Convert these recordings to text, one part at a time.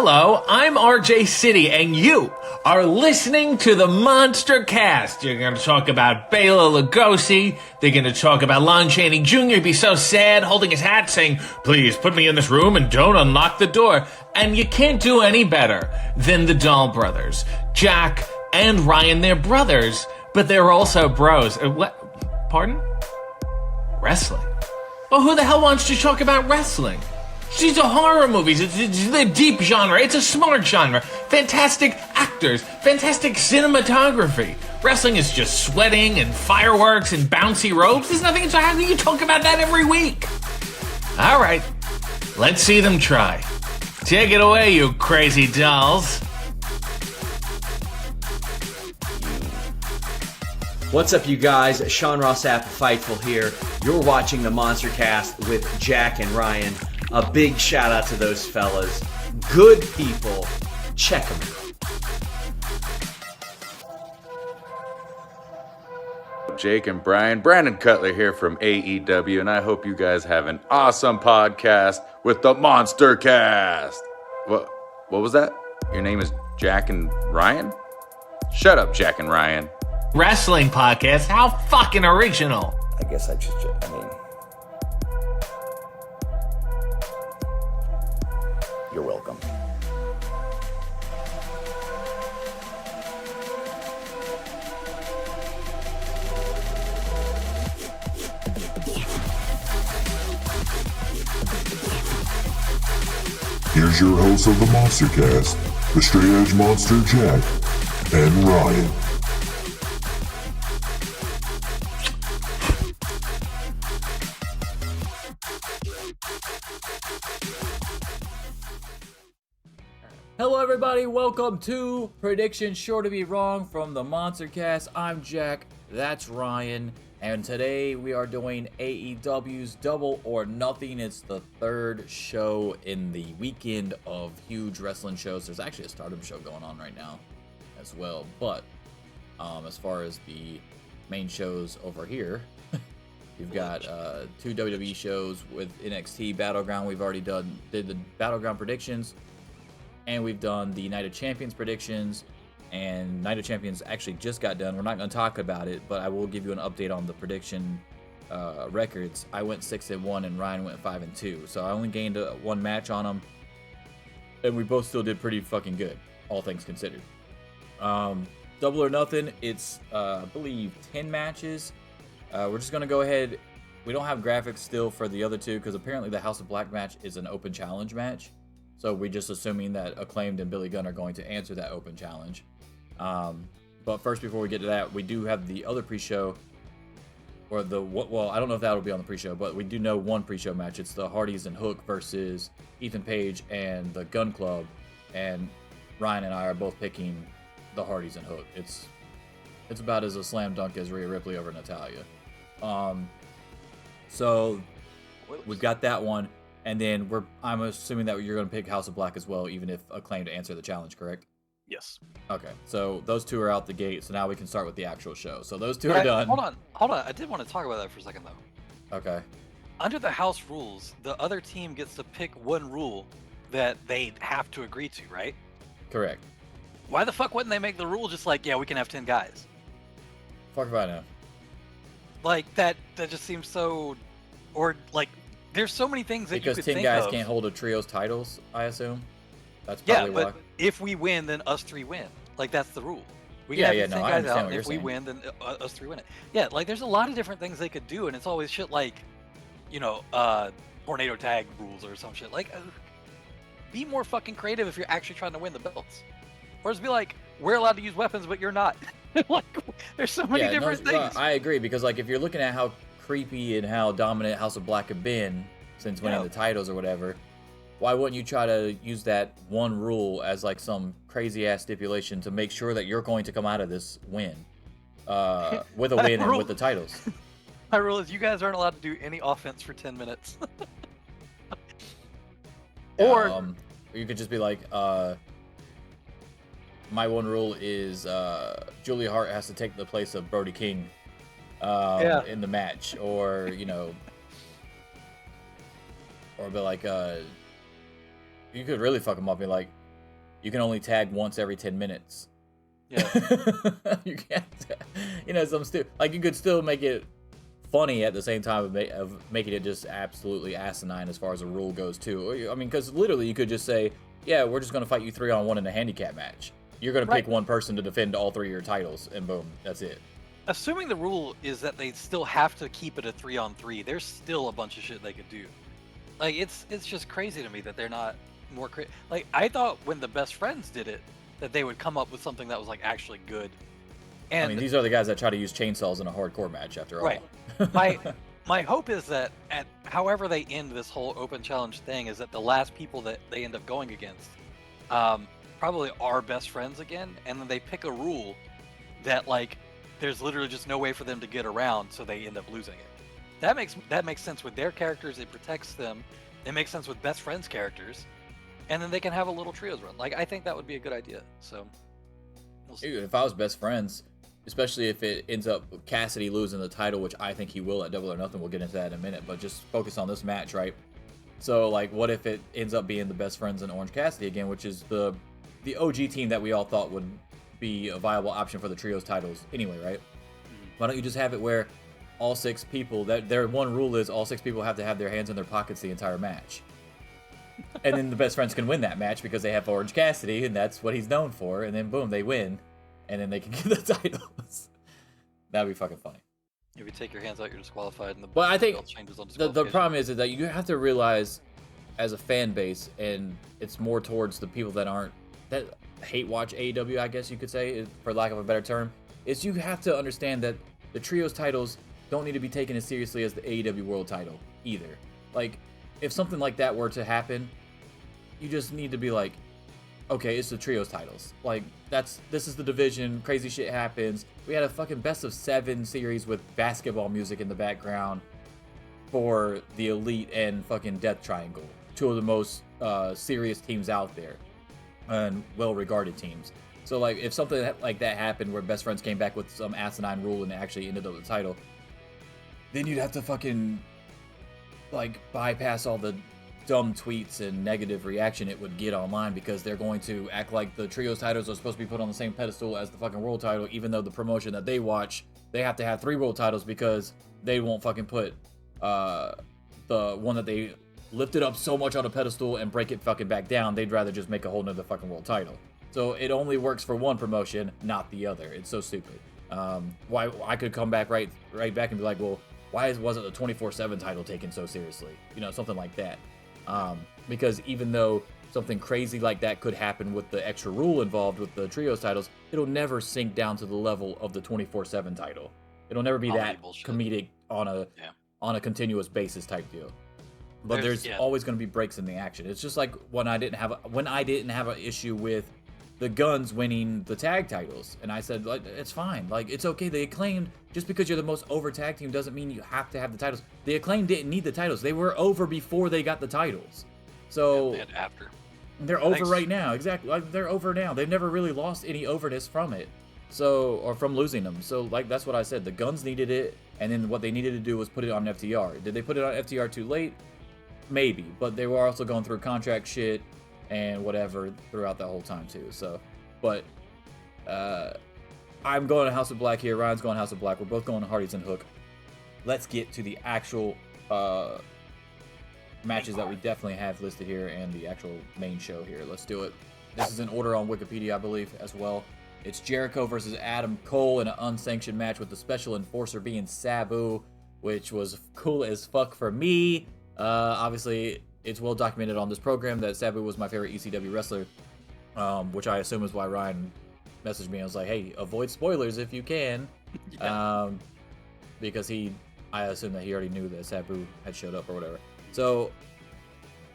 Hello, I'm RJ City, and you are listening to the MonsterCast. You're going to talk about Bela Lugosi. They're going to talk about Lon Chaney Jr. be so sad, holding his hat, saying, "Please put me in this room and don't unlock the door." And you can't do any better than the Dahl brothers. Jack and Ryan, they're brothers, but they're also bros. What? Pardon? Wrestling. Well, who the hell wants to talk about wrestling? These are horror movies. It's a deep genre. It's a smart genre. Fantastic actors. Fantastic cinematography. Wrestling is just sweating and fireworks and bouncy ropes. There's nothing. How can you talk about that every week? All right. Let's see them try. Take it away, you crazy dolls. What's up, you guys? Sean Ross Sapp, Fightful here. You're watching the MonsterCast with Jack and Ryan. A big shout out to those fellas. Good people. Check them out. Jake and Brian. Brandon Cutler here from AEW, and I hope you guys have an awesome podcast with the MonsterCast. What was that? Your name is Jack and Ryan? Shut up, Jack and Ryan. Wrestling podcast? How fucking original. I guess you're welcome. Here's your host of the MonsterCast, the Straight Edge Monster Jack and Ryan. Hello everybody, welcome to Predictions Sure to Be Wrong from the MonsterCast. I'm Jack, that's Ryan, and today we are doing AEW's Double or Nothing. It's the third show in the weekend of huge wrestling shows. There's actually a Stardom show going on right now as well, but as far as the main shows over here, we've got two WWE shows with NXT Battleground. We've already did the Battleground predictions. And we've done the Night of Champions predictions, and Night of Champions actually just got done. We're not going to talk about it, but I will give you an update on the prediction records. I went 6-1, and Ryan went 5-2. So I only gained one match on them, and we both still did pretty fucking good, all things considered. Double or Nothing, it's, I believe, 10 matches. We're just going to go ahead. We don't have graphics still for the other two, because apparently the House of Black match is an open challenge match. So we're just assuming that Acclaimed and Billy Gunn are going to answer that open challenge. But first, before we get to that, we do have the other pre-show, or well, I don't know if that'll be on the pre-show, but we do know one pre-show match. It's the Hardys and Hook versus Ethan Page and the Gun Club, and Ryan and I are both picking the Hardys and Hook. It's about as a slam dunk as Rhea Ripley over Natalya. So we've got that one. And then I'm assuming that you're going to pick House of Black as well, even if Acclaimed to answer the challenge, correct? Yes. Okay, so those two are out the gate, so now we can start with the actual show. So those two are done. Hold on. I did want to talk about that for a second, though. Okay. Under the house rules, the other team gets to pick one rule that they have to agree to, right? Correct. Why the fuck wouldn't they make the rule just like, yeah, we can have 10 guys? Fuck if I know. Like, that just seems so... Or, like... There's so many things that because you could 10 think guys of. can't hold a trio's titles, I assume. That's probably but why. if we win, then us three win. Like, that's the rule. We can I have 10 understand guys out, what and you're if we saying. win, then us three win it. Yeah, like, there's a lot of different things they could do, and it's always shit like, you know, tornado tag rules or some shit. Like, be more fucking creative if you're actually trying to win the belts. Or just be like, we're allowed to use weapons, but you're not. Like, there's so many different things. I agree, because, like, if you're looking at how creepy and how dominant House of Black have been since winning the titles or whatever, why wouldn't you try to use that one rule as like some crazy ass stipulation to make sure that you're going to come out of this win with a win and with the titles? My rule is you guys aren't allowed to do any offense for 10 minutes. Or you could just be like, my one rule is Julia Hart has to take the place of Brody King in the match, or you know, or be like, you could really fuck him up. Be like, you can only tag once every 10 minutes. Yeah. You can't, like you could still make it funny at the same time of making it just absolutely asinine as far as the rule goes too. I mean, because literally you could just say, yeah, we're just going to fight you 3-on-1 in a handicap match. You're going to pick one person to defend all 3 of your titles, and boom, that's it. Assuming the rule is that they still have to keep it a 3-on-3, there's still a bunch of shit they could do. Like, it's just crazy to me that they're not more like, I thought when the Best Friends did it, that they would come up with something that was like actually good. And I mean, these are the guys that try to use chainsaws in a hardcore match, after all. Right. My hope is that at however they end this whole open challenge thing is that the last people that they end up going against probably are best friends again, and then they pick a rule that like there's literally just no way for them to get around, so they end up losing it. That makes sense with their characters. It protects them. It makes sense with best friends characters, and then they can have a little trios run. Like, I think that would be a good idea. So we'll see. Dude, if I was best friends, especially if it ends up Cassidy losing the title, which I think he will at Double or Nothing, we'll get into that in a minute, but just focus on this match, right? So, like, what if it ends up being the Best Friends and Orange Cassidy again, which is the OG team that we all thought would be a viable option for the trios titles anyway, right? Why don't you just have it where all 6 people, that their one rule is all 6 people have to have their hands in their pockets the entire match. And then the Best Friends can win that match because they have Orange Cassidy, and that's what he's known for, and then boom, they win. And then they can get the titles. That'd be fucking funny. If you take your hands out, you're disqualified. And Well, I think belt changes on the problem is that you have to realize, as a fan base, and it's more towards the people that hate watch AEW, I guess you could say, for lack of a better term, is you have to understand that the trios titles don't need to be taken as seriously as the AEW World title either. Like, if something like that were to happen, you just need to be like, okay, it's the trios titles. Like, this is the division, crazy shit happens. We had a fucking best of 7 series with basketball music in the background for the Elite and fucking Death Triangle. 2 of the most serious teams out there and well-regarded teams. So, like, if something like that happened where Best Friends came back with some asinine rule and actually ended up with the title, then you'd have to fucking, like, bypass all the dumb tweets and negative reaction it would get online, because they're going to act like the trios titles are supposed to be put on the same pedestal as the fucking world title, even though the promotion that they watch, they have to have 3 world titles because they won't fucking put the one that they lifted up so much on a pedestal and break it fucking back down. They'd rather just make a whole nother fucking world title. So it only works for one promotion, not the other. It's so stupid. Why I could come back right back and be like, well, why wasn't the 24/7 title taken so seriously? You know, something like that. Because even though something crazy like that could happen with the extra rule involved with the trios titles, it'll never sink down to the level of the 24/7 title. It'll never be that comedic on a continuous basis type deal. But there's always going to be breaks in the action. It's just like when I didn't have an issue with the Guns winning the tag titles, and I said, like, it's fine, like, it's okay. The Acclaimed, just because you're the most over tag team doesn't mean you have to have the titles. The Acclaimed didn't need the titles. They were over before they got the titles. So and after. They're over right now. Exactly. Like, they're over now. They've never really lost any overness from it. So, or from losing them. So, like, that's what I said. The Guns needed it, and then what they needed to do was put it on FTR. Did they put it on FTR too late? Maybe, but they were also going through contract shit and whatever throughout that whole time too. So, but I'm going to House of Black here. Ryan's going to House of Black. We're both going to Hardys and Hook. Let's get to the actual matches that we definitely have listed here and the actual main show here. Let's do it. This is in order on Wikipedia, I believe, as well. It's Jericho versus Adam Cole in an unsanctioned match with the special enforcer being Sabu, which was cool as fuck for me. Obviously, it's well documented on this program that Sabu was my favorite ECW wrestler, which I assume is why Ryan messaged me. I was like, hey, avoid spoilers if you can. Because I assume that he already knew that Sabu had showed up or whatever. So,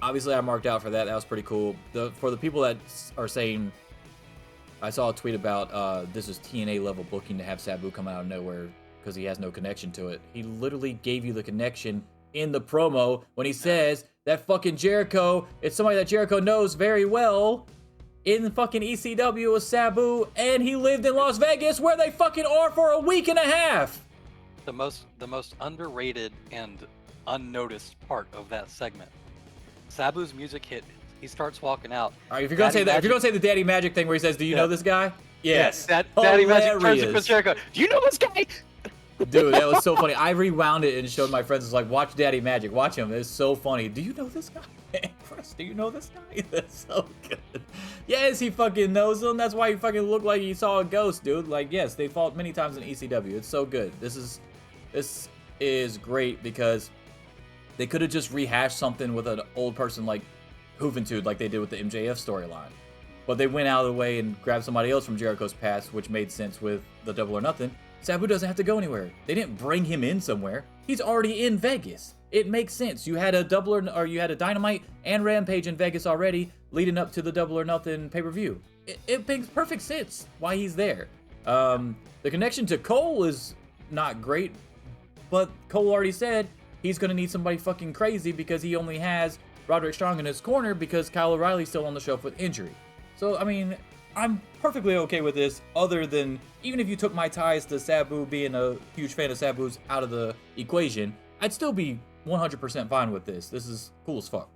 obviously, I marked out for that. That was pretty cool. For the people that are saying, I saw a tweet about this is TNA level booking to have Sabu come out of nowhere because he has no connection to it. He literally gave you the connection in the promo when he says that fucking Jericho, it's somebody that Jericho knows very well in fucking ECW with Sabu, and he lived in Las Vegas where they fucking are for a week and a half. The most underrated and unnoticed part of that segment. Sabu's music hit He starts walking out. All right, if you're gonna say that, if you're gonna say the Daddy Magic thing where he says, "Do you know this guy?" Yes. Daddy Magic turns to Hilarious. Chris Jericho. Do you know this guy? Dude, that was so funny. I rewound it and showed my friends. It's like, watch Daddy Magic. Watch him. It's so funny. Do you know this guy? Chris, do you know this guy? That's so good. Yes, he fucking knows him. That's why he fucking looked like he saw a ghost, dude. Like, yes, they fought many times in ECW. It's so good. This is great because they could have just rehashed something with an old person like Juventud, like they did with the MJF storyline. But they went out of the way and grabbed somebody else from Jericho's past, which made sense with the Double or Nothing. Sabu doesn't have to go anywhere. They didn't bring him in somewhere. He's already in Vegas. It makes sense. You had a you had a Dynamite and Rampage in Vegas already, leading up to the Double or Nothing pay-per-view. It makes perfect sense why he's there. The connection to Cole is not great, but Cole already said he's gonna need somebody fucking crazy because he only has Roderick Strong in his corner because Kyle O'Reilly's still on the shelf with injury. So, I mean, I'm perfectly okay with this, other than, even if you took my ties to Sabu being a huge fan of Sabu's out of the equation, I'd still be 100% fine with this. This is cool as fuck.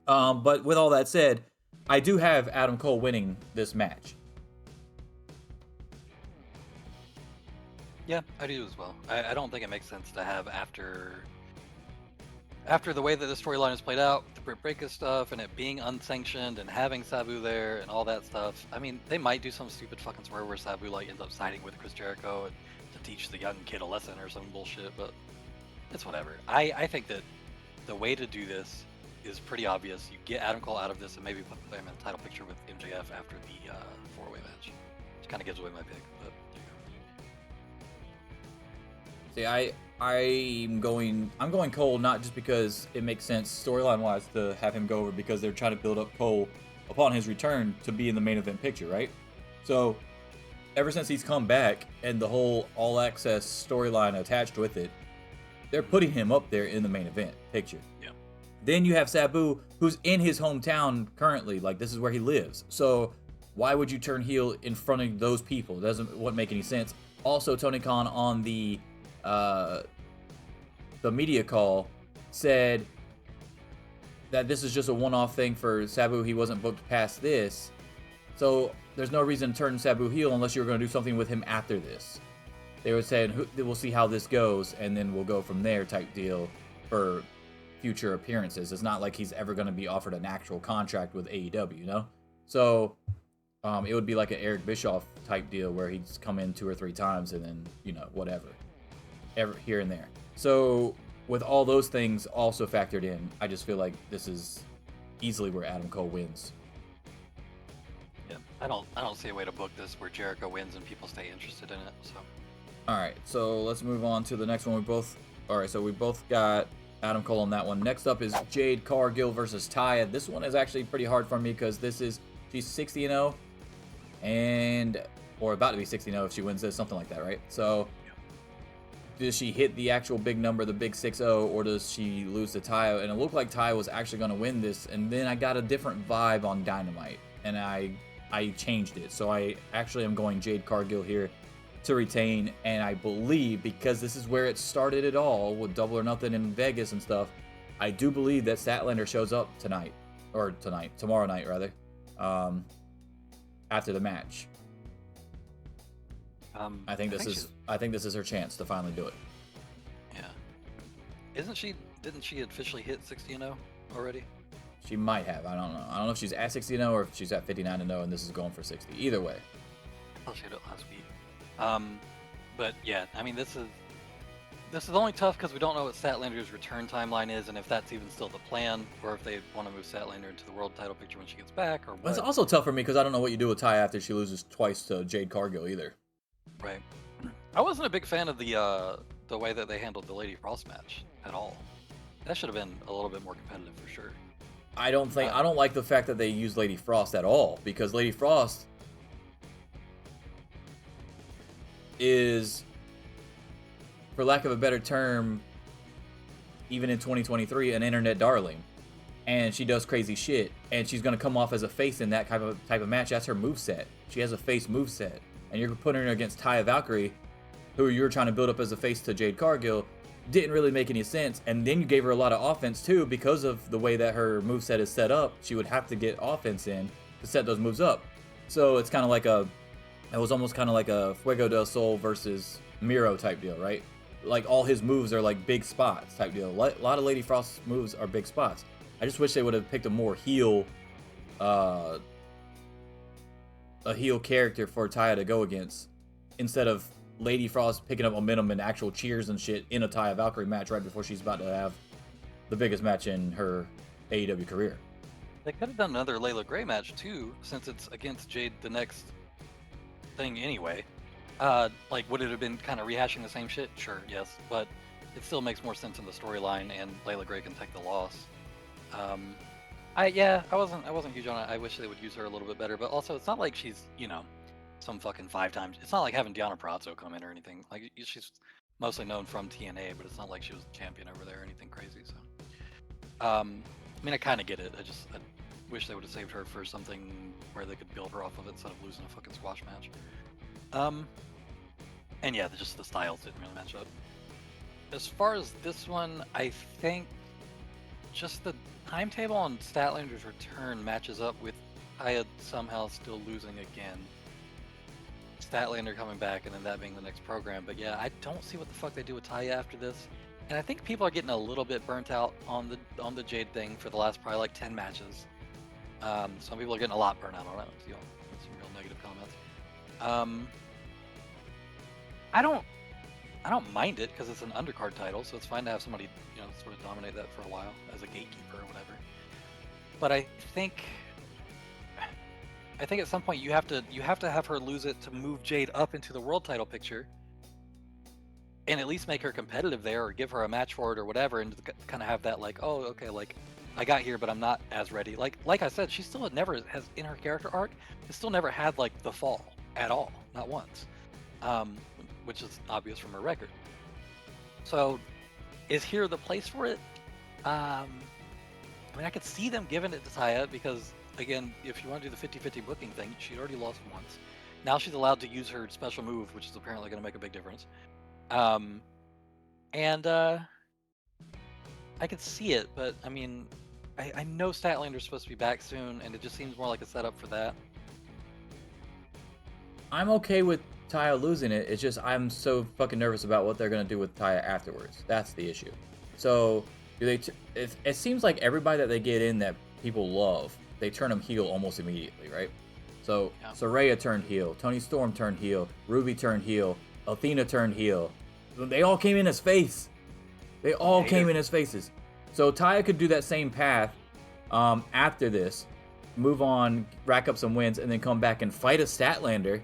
But with all that said, I do have Adam Cole winning this match. Yeah, I do as well. I don't think it makes sense to have after the way that the storyline is played out, the Britt Baker stuff, and it being unsanctioned, and having Sabu there, and all that stuff. I mean, they might do some stupid fucking swerve where Sabu like ends up siding with Chris Jericho and to teach the young kid a lesson or some bullshit, but it's whatever. I think that the way to do this is pretty obvious. You get Adam Cole out of this and maybe put him in a title picture with MJF after the four-way match. Which kind of gives away my pick, but there you go. See, I'm going Cole not just because it makes sense storyline wise to have him go over, because they're trying to build up Cole upon his return to be in the main event picture, right? So ever since he's come back and the whole All Access storyline attached with it, they're putting him up there in the main event picture. Yeah. Then you have Sabu, who's in his hometown currently, like this is where he lives. So why would you turn heel in front of those people? It wouldn't make any sense. Also, Tony Khan on the media call said that this is just a one-off thing for Sabu. He wasn't booked past this, so there's no reason to turn Sabu heel unless you're going to do something with him after this. They were saying we'll see how this goes and then we'll go from there type deal for future appearances. It's not like he's ever going to be offered an actual contract with AEW, you know? So it would be like an Eric Bischoff type deal where he's come in 2 or 3 times and then, you know, whatever, here and there. So with all those things also factored in, I just feel like this is easily where Adam Cole wins. Yeah, I don't see a way to book this where Jericho wins and people stay interested in it. So. All right, so let's move on to the next one. We both got Adam Cole on that one. Next up is Jade Cargill versus Taya. This one is actually pretty hard for me because she's 60-0 or about to be 60-0 if she wins this, something like that, right? So does she hit the actual big number, the big 6-0, or does she lose to Taya? And it looked like Taya was actually going to win this, and then I got a different vibe on Dynamite, and I changed it. So I actually am going Jade Cargill here to retain, and I believe, because this is where it started it all with Double or Nothing in Vegas and stuff, I do believe that Statlander shows up tomorrow night rather, after the match. I think this is her chance to finally do it. Yeah. Didn't she officially hit 60-0 already? She might have. I don't know. I don't know if she's at 60-0 or if she's at 59-0 and this is going for 60. Either way. I thought she hit it last week. But yeah, I mean, this is only tough because we don't know what Statlander's return timeline is, and if that's even still the plan, or if they want to move Statlander into the world title picture when she gets back, or what. Well, it's also tough for me because I don't know what you do with Taya after she loses twice to Jade Cargill either. Right. I wasn't a big fan of the way that they handled the Lady Frost match at all. That should have been a little bit more competitive for sure. I don't like the fact that they used Lady Frost at all, because Lady Frost is, for lack of a better term, even in 2023, an internet darling. And she does crazy shit, and she's gonna come off as a face in that type of match. That's her moveset. She has a face moveset. And you're putting her against Taya Valkyrie, who you're trying to build up as a face to Jade Cargill. didn't really make any sense. And then you gave her a lot of offense too, because of the way that her moveset is set up. She would have to get offense in to set those moves up. So it's kind of like it was almost kind of like a Fuego del Sol versus Miro type deal, right? Like all his moves are like big spots type deal. A lot of Lady Frost's moves are big spots. I just wish they would have picked a more heel character for Taya to go against, instead of Lady Frost picking up momentum and actual cheers and shit in a Taya Valkyrie match right before she's about to have the biggest match in her AEW career. They could have done another Layla Gray match too, since it's against Jade the next thing anyway. Like, would it have been kind of rehashing the same shit? Sure, yes, but it still makes more sense in the storyline, and Layla Gray can take the loss. I wasn't huge on it. I wish they would use her a little bit better, but also it's not like she's, some fucking 5 times. It's not like having Deonna Purrazzo come in or anything. Like, she's mostly known from TNA, but it's not like she was champion over there or anything crazy. So, I mean, I kind of get it. I wish they would have saved her for something where they could build her off of it instead of losing a fucking squash match. And yeah, just the styles didn't really match up. As far as this one, I think just the timetable on Statlander's return matches up with Taya somehow still losing again. Statlander coming back and then that being the next program. But yeah, I don't see what the fuck they do with Taya after this. And I think people are getting a little bit burnt out on the Jade thing for the last probably like 10 matches. Some people are getting a lot burnt out on it. Some real negative comments. I don't mind it because it's an undercard title, so it's fine to have somebody, sort of dominate that for a while as a gatekeeper or whatever. But I think at some point you have to have her lose it to move Jade up into the world title picture, and at least make her competitive there, or give her a match for it or whatever, and kind of have that like, oh, okay, like I got here, but I'm not as ready. Like I said, she still never has in her character arc. Has still never had like the fall at all, not once. Which is obvious from her record. So, is here the place for it? I mean, I could see them giving it to Taya because, again, if you want to do the 50-50 booking thing, she'd already lost once. Now she's allowed to use her special move, which is apparently going to make a big difference. I could see it, but I mean, I know Statlander's supposed to be back soon, and it just seems more like a setup for that. I'm okay with Taya losing it. It's just I'm so fucking nervous about what they're gonna do with Taya afterwards. That's the issue. So do they? It seems like everybody that they get in that people love, they turn them heel almost immediately, right? So yeah. Saraya turned heel, Toni Storm turned heel, Ruby turned heel, Athena turned heel. They all came in as face. They all came in as faces. So Taya could do that same path after this, move on, rack up some wins, and then come back and fight a Statlander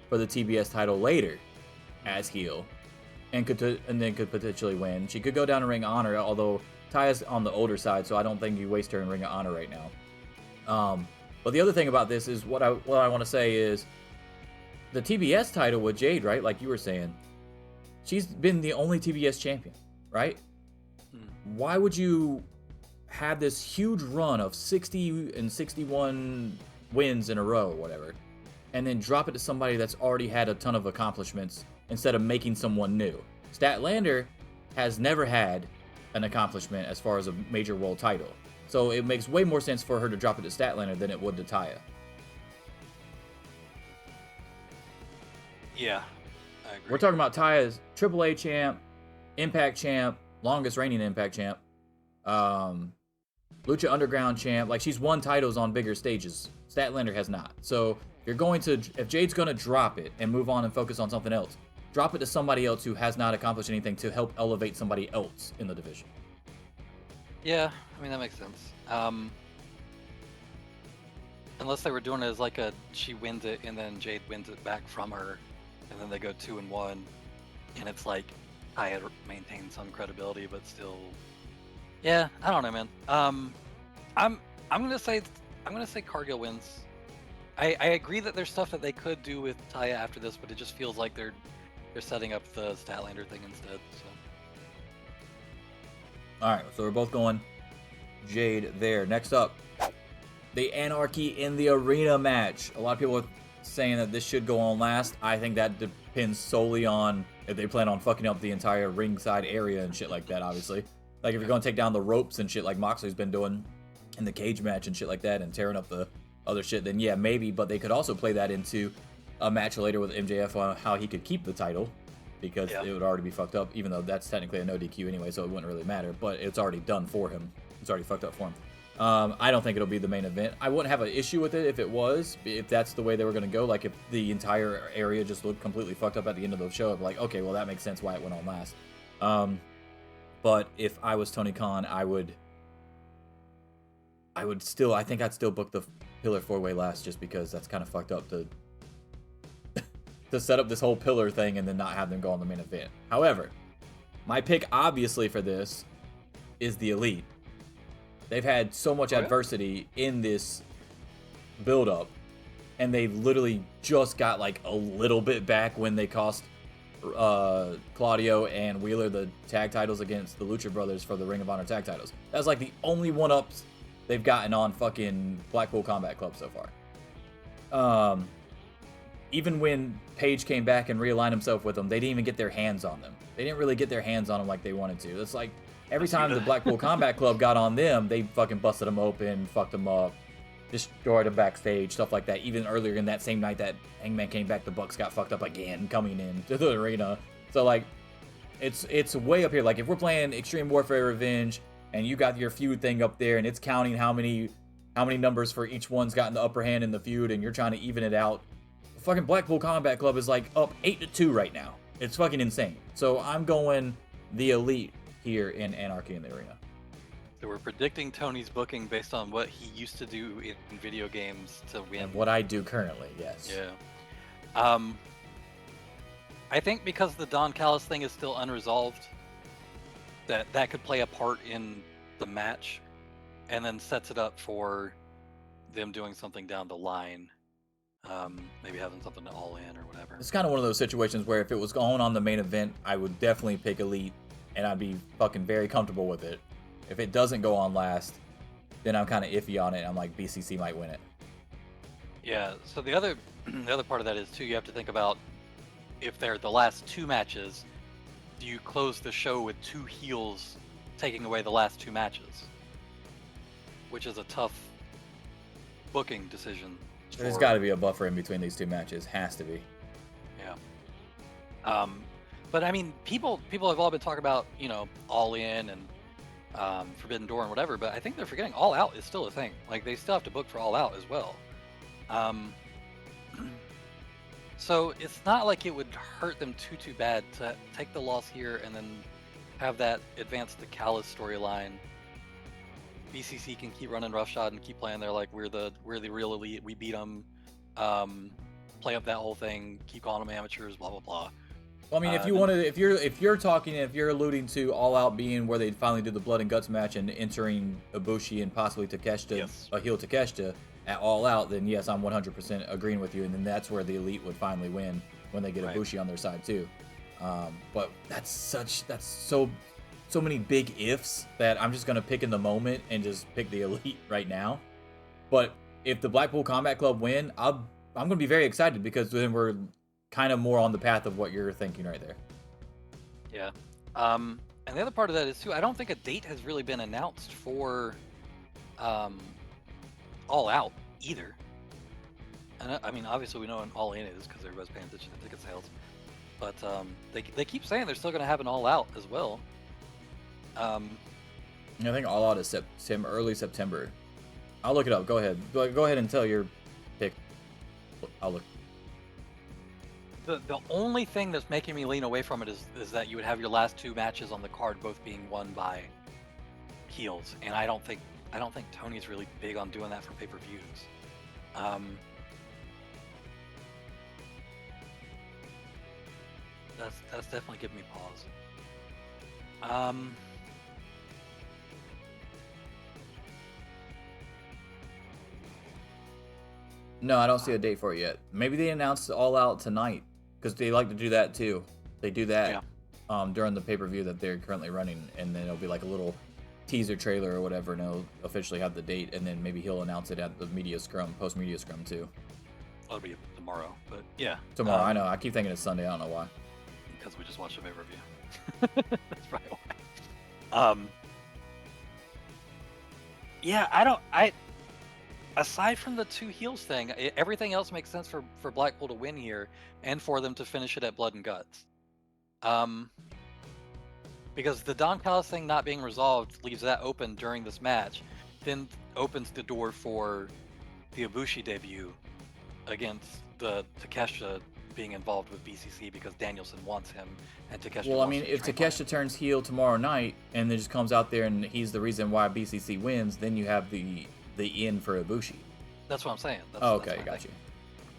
for the TBS title later as heel, and then could potentially win. She could go down to Ring of Honor, although Taya's on the older side, so I don't think you waste her in Ring of Honor right now. But the other thing about this is what I want to say is the TBS title with Jade, right? Like you were saying, she's been the only TBS champion, right? Why would you have this huge run of 60 and 61 wins in a row, or whatever, and then drop it to somebody that's already had a ton of accomplishments instead of making someone new? Statlander has never had an accomplishment as far as a major world title. So it makes way more sense for her to drop it to Statlander than it would to Taya. Yeah, I agree. We're talking about Taya's AAA champ, Impact champ, longest reigning Impact champ, Lucha Underground champ. Like, she's won titles on bigger stages. Statlander has not. So if Jade's gonna drop it and move on and focus on something else, drop it to somebody else who has not accomplished anything to help elevate somebody else in the division. Yeah, I mean, that makes sense. Unless they were doing it as like she wins it and then Jade wins it back from her, and then they go 2-1, and it's like I had maintained some credibility, but still, yeah, I don't know, man. I'm gonna say Cargill wins. I agree that there's stuff that they could do with Taya after this, but it just feels like they're setting up the Statlander thing instead. So. All right, so we're both going Jade there. Next up, the Anarchy in the Arena match. A lot of people are saying that this should go on last. I think that depends solely on If they plan on fucking up the entire ringside area and shit like that, obviously. Like, if you're going to take down the ropes and shit like Moxley's been doing in the cage match and shit like that and tearing up the other shit, then yeah, maybe. But they could also play that into a match later with MJF on how he could keep the title, because it would already be fucked up, even though that's technically a no DQ anyway, so it wouldn't really matter. But it's already done for him. It's already fucked up for him. I don't think it'll be the main event. I wouldn't have an issue with it if it was, if that's the way they were going to go. Like, if the entire area just looked completely fucked up at the end of the show, I'd be like, okay, well, that makes sense why it went on last. But if I was Tony Khan, I think I'd still book the Pillar 4-Way last, just because that's kind of fucked up to set up this whole pillar thing and then not have them go on the main event. However, my pick, obviously, for this is the Elite. They've had so much adversity in this build-up, and they literally just got like a little bit back when they cost Claudio and Wheeler the tag titles against the Lucha Brothers for the Ring of Honor tag titles. That's like the only one-ups they've gotten on fucking Blackpool Combat Club so far. Even when Page came back and realigned himself with them, they didn't even get their hands on them. They didn't really get their hands on them like they wanted to. It's like every time the Blackpool Combat Club got on them, they fucking busted them open, fucked them up, destroyed them backstage, stuff like that. Even earlier in that same night that Hangman came back, the Bucks got fucked up again coming into the arena. So like, it's way up here. Like, if we're playing Extreme Warfare Revenge and you got your feud thing up there and it's counting how many numbers for each one's gotten the upper hand in the feud, and you're trying to even it out, fucking Blackpool Combat Club is like up 8-2 right now. It's fucking insane. So I'm going the Elite here in Anarchy in the Arena. So we're predicting Tony's booking based on what he used to do in video games to win. And what I do currently, yes. Yeah. I think because the Don Callis thing is still unresolved, that could play a part in the match, and then sets it up for them doing something down the line. Maybe having something to all in or whatever. It's kind of one of those situations where if it was going on the main event, I would definitely pick Elite, and I'd be fucking very comfortable with it. If it doesn't go on last, then I'm kind of iffy on it. I'm like, BCC might win it. Yeah, so the other part of that is, too, you have to think about, if they're the last two matches, do you close the show with two heels taking away the last two matches? Which is a tough booking decision. There's got to be a buffer in between these two matches. Has to be. Yeah. But I mean, people have all been talking about, All In and Forbidden Door and whatever, but I think they're forgetting All Out is still a thing. Like, they still have to book for All Out as well. So it's not like it would hurt them too bad to take the loss here and then have that advance the Callis storyline. BCC can keep running roughshod and keep playing there like we're the real Elite. We beat them. Play up that whole thing. Keep calling them amateurs. Blah blah blah. Well, I mean, if you're alluding to All Out being where they finally did the blood and guts match and entering Ibushi and possibly Takeshita, a heel Takeshita at All Out, then yes, I'm 100% agreeing with you. And then that's where the Elite would finally win when they get Ibushi on their side too. But that's so many big ifs that I'm just gonna pick in the moment and just pick the Elite right now. But if the Blackpool Combat Club win, I'm gonna be very excited, because then we're kind of more on the path of what you're thinking right there. Yeah. And the other part of that is, too, I don't think a date has really been announced for All Out either. And I mean, obviously we know what All In is because everybody's paying attention to ticket sales. But they keep saying they're still going to have an All Out as well. I think All Out is early September. I'll look it up. Go ahead. Go ahead and tell your pick. I'll look. The only thing that's making me lean away from it is that you would have your last two matches on the card both being won by heels, and I don't think Tony's really big on doing that for pay-per-views. That's definitely giving me pause. No, I don't see a date for it yet. Maybe they announced All Out tonight, because they like to do that too. They do that during the pay-per-view that they're currently running, and then it'll be like a little teaser trailer or whatever, and it'll officially have the date, and then maybe he'll announce it at the post-media scrum too. That'll be tomorrow, but yeah. Tomorrow, I know. I keep thinking it's Sunday. I don't know why. because we just watched a pay-per-view. That's probably why. Yeah, aside from the two heels thing, everything else makes sense for Blackpool to win here and for them to finish it at Blood and Guts. Because the Don Callis thing not being resolved leaves that open during this match, then opens the door for the Ibushi debut against the Takeshita being involved with BCC because Danielson wants him and Takeshita. Well, I mean, if Takeshita turns heel tomorrow night and then just comes out there and he's the reason why BCC wins, then you have the in for Ibushi. That's what I'm saying. Okay, got you.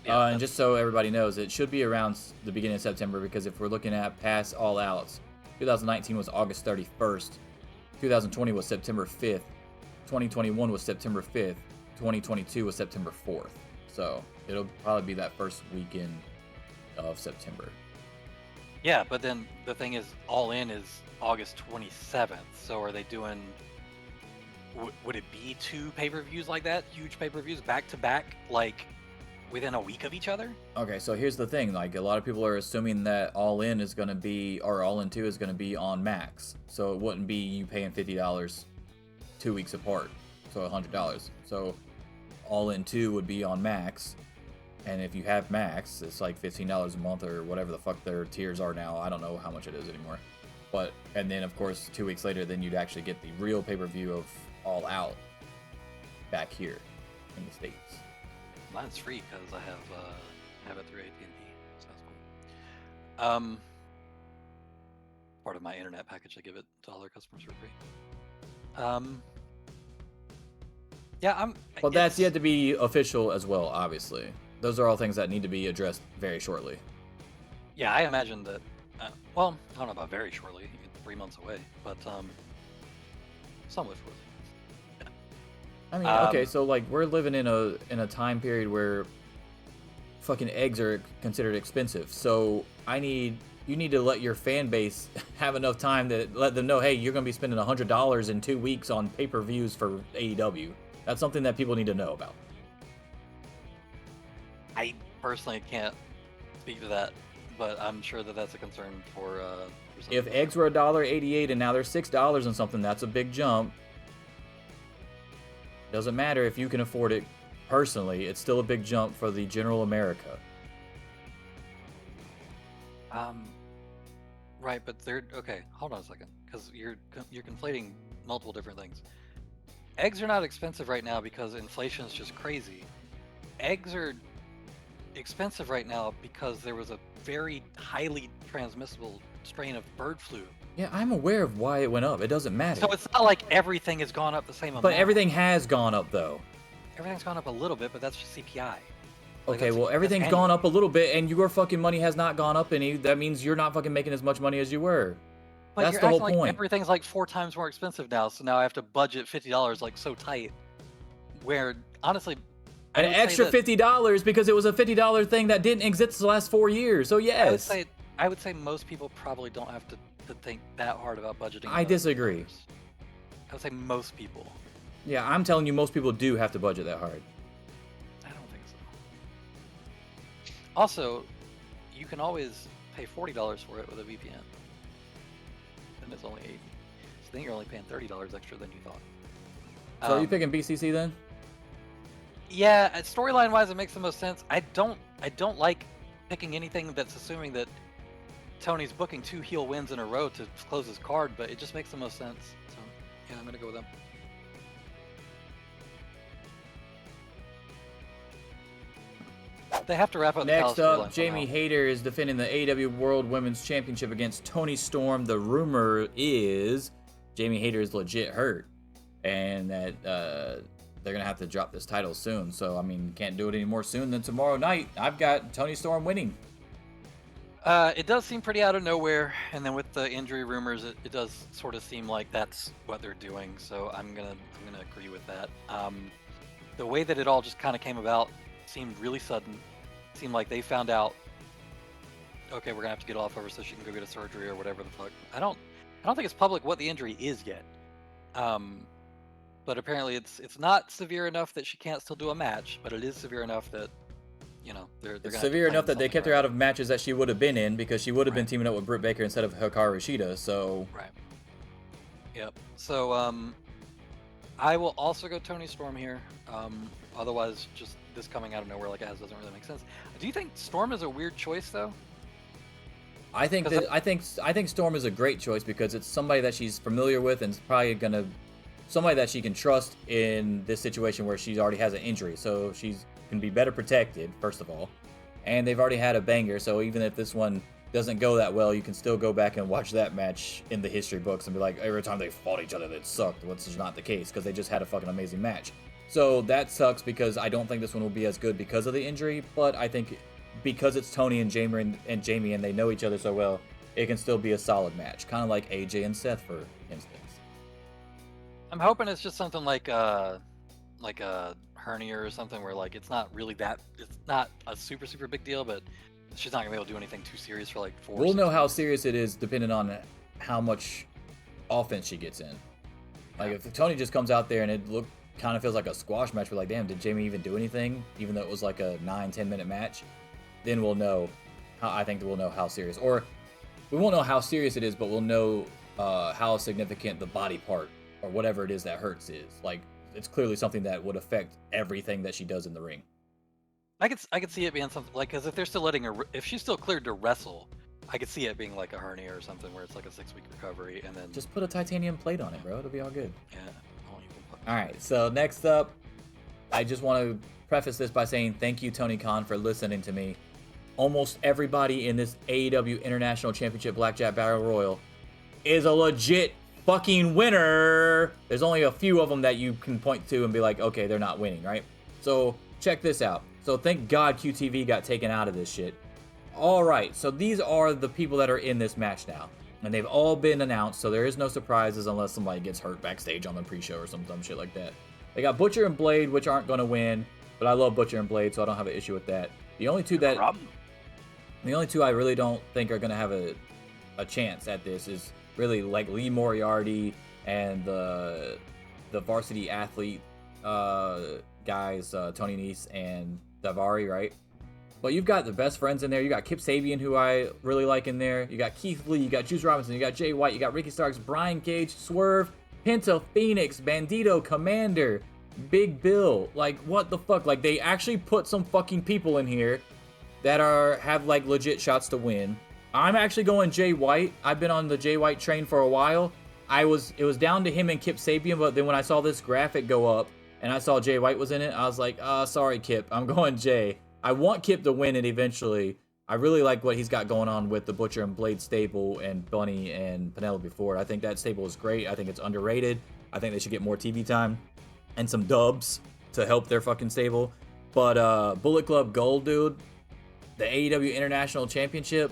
Yeah, and just so everybody knows, it should be around the beginning of September, because if we're looking at past All Outs, 2019 was August 31st, 2020 was September 5th, 2021 was September 5th, 2022 was September 4th. So it'll probably be that first weekend of September. Yeah, but then the thing is, All In is August 27th. So are they doing? Would it be two pay-per-views like that? Huge pay-per-views back to back, like within a week of each other? Okay, so here's the thing. Like, a lot of people are assuming that All In is going to be, or All In 2 is going to be on Max. So it wouldn't be you paying $50 2 weeks apart. So $100. So All In 2 would be on Max. And if you have Max, it's like $15 a month or whatever the fuck their tiers are now. I don't know how much it is anymore. But, and then of course 2 weeks later, then you'd actually get the real pay-per-view of All Out back here in the States. Mine's free because I have it through AT&T. So that's cool. Part of my internet package, I give it to all their customers for free. Yeah, Well, that's yet to be official as well, obviously. Those are all things that need to be addressed very shortly. Yeah, I imagine that. Well, I don't know about very shortly. 3 months away, but somewhat shortly. I mean, okay, so like we're living in a time period where fucking eggs are considered expensive. So you need to let your fan base have enough time to let them know, hey, you're going to be spending $100 in 2 weeks on pay-per-views for AEW. That's something that people need to know about. I personally can't speak to that, but I'm sure that that's a concern for if eggs were $1.88 and now they're $6 and something, that's a big jump. Doesn't matter if you can afford it personally, it's still a big jump for the general America. Right, but okay, hold on a second, because you're conflating multiple different things. Eggs are not expensive right now because inflation is just crazy. Eggs are expensive right now because there was a very highly transmissible strain of bird flu. Yeah, I'm aware of why it went up. It doesn't matter. So it's not like everything has gone up the same amount. But everything has gone up, though. Everything's gone up a little bit, but that's just CPI. Okay, well, everything's gone up a little bit, and your fucking money has not gone up any. That means you're not fucking making as much money as you were. But that's the whole point. Like everything's like 4 times more expensive now, so now I have to budget $50 like so tight. Where honestly, an extra $50 because it was a $50 thing that didn't exist the last 4 years. So yes, I would say most people probably don't have to think that hard about budgeting. I disagree. I would say most people. Yeah, I'm telling you, most people do have to budget that hard. I don't think so. Also, you can always pay $40 for it with a VPN. And it's only $80. So then you're only paying $30 extra than you thought. So are you picking BCC then? Yeah, storyline wise, it makes the most sense. I don't like picking anything that's assuming that Tony's booking 2 heel wins in a row to close his card, but it just makes the most sense. So yeah, I'm gonna go with them. They have to wrap up. Next up, Jamie Hayter is defending the AEW World Women's Championship against Toni Storm. The rumor is Jamie Hayter is legit hurt, and that they're gonna have to drop this title soon. So I mean, can't do it any more soon than tomorrow night. I've got Toni Storm winning. It does seem pretty out of nowhere, and then with the injury rumors, it does sort of seem like that's what they're doing. So I'm gonna agree with that. The way that it all just kind of came about seemed really sudden. Seemed like they found out, okay, we're gonna have to get off of her so she can go get a surgery or whatever the fuck. I don't think it's public what the injury is yet. But apparently it's not severe enough that she can't still do a match, but it is severe enough that you know, they're It's gonna severe enough that they kept her right. out of matches that she would have been in because she would have been Right. teaming up with Britt Baker instead of Hikaru Shida. So Right. Yep. So I will also go Tony Storm here. Otherwise, just this coming out of nowhere like it has doesn't really make sense. Do you think Storm is a weird choice though? I think 'Cause that I think Storm is a great choice because it's somebody that she's familiar with and is probably gonna somebody that she can trust in this situation where she already has an injury, so she's can be better protected first of all, and they've already had a banger. So even if this one doesn't go that well, you can still go back and watch that match in the history books and be like, every time they fought each other, that sucked. Which is not the case because they just had a fucking amazing match. So that sucks because I don't think this one will be as good because of the injury, but I think because it's Tony and Jamie and they know each other so well, it can still be a solid match. Kind of like AJ and Seth, for instance. I'm hoping it's just something like a hernia or something where like it's not a super big deal, but she's not gonna be able to do anything too serious for like 4 We'll know how weeks. serious it is depending on how much offense she gets in. Like if Tony just comes out there and it kind of feels like a squash match, we're like, damn, did Jamie even do anything? Even though it was like a 9-10 minute match, then we'll know. I think we'll know how serious, or we won't know how serious it is, but we'll know how significant the body part or whatever it is that hurts is. Like it's clearly something that would affect everything that she does in the ring. I could see it being something like, because if they're still letting her, if she's still cleared to wrestle, I could see it being like a hernia or something where it's like a 6-week recovery and then Just put a titanium plate on it, bro. It'll be all good. yeah. I won't even put- All right, so next up, I just want to preface this by saying thank you, Tony Khan, for listening to me. Almost everybody in this AEW International Championship Blackjack Battle Royal is a legit fucking winner. There's only a few of them that you can point to and be like, okay, they're not winning, right? So check this out. So thank God QTV got taken out of this shit. All right, so these are the people that are in this match now. And they've all been announced, so there is no surprises unless somebody gets hurt backstage on the pre-show or some dumb shit like that. They got Butcher and Blade, which aren't going to win, but I love Butcher and Blade, so I don't have an issue with that. The only two I really don't think are going to have a chance at this is really like Lee Moriarty and the varsity athlete guys, Tony Nese and Davari, right? But you've got the best friends in there. You got Kip Sabian, who I really like in there. You got Keith Lee. You got Juice Robinson. You got Jay White. You got Ricky Starks, Brian Cage, Swerve, Penta, Phoenix, Bandito, Commander, Big Bill. Like, what the fuck? Like, they actually put some fucking people in here that have like legit shots to win. I'm actually going Jay White. I've been on the Jay White train for a while. It was down to him and Kip Sabian, but then when I saw this graphic go up and I saw Jay White was in it, I was like, sorry, Kip. I'm going Jay. I want Kip to win it eventually. I really like what he's got going on with the Butcher and Blade stable and Bunny and Penelope Ford. I think that stable is great. I think it's underrated. I think they should get more TV time and some dubs to help their fucking stable. But Bullet Club Gold, dude, the AEW International Championship,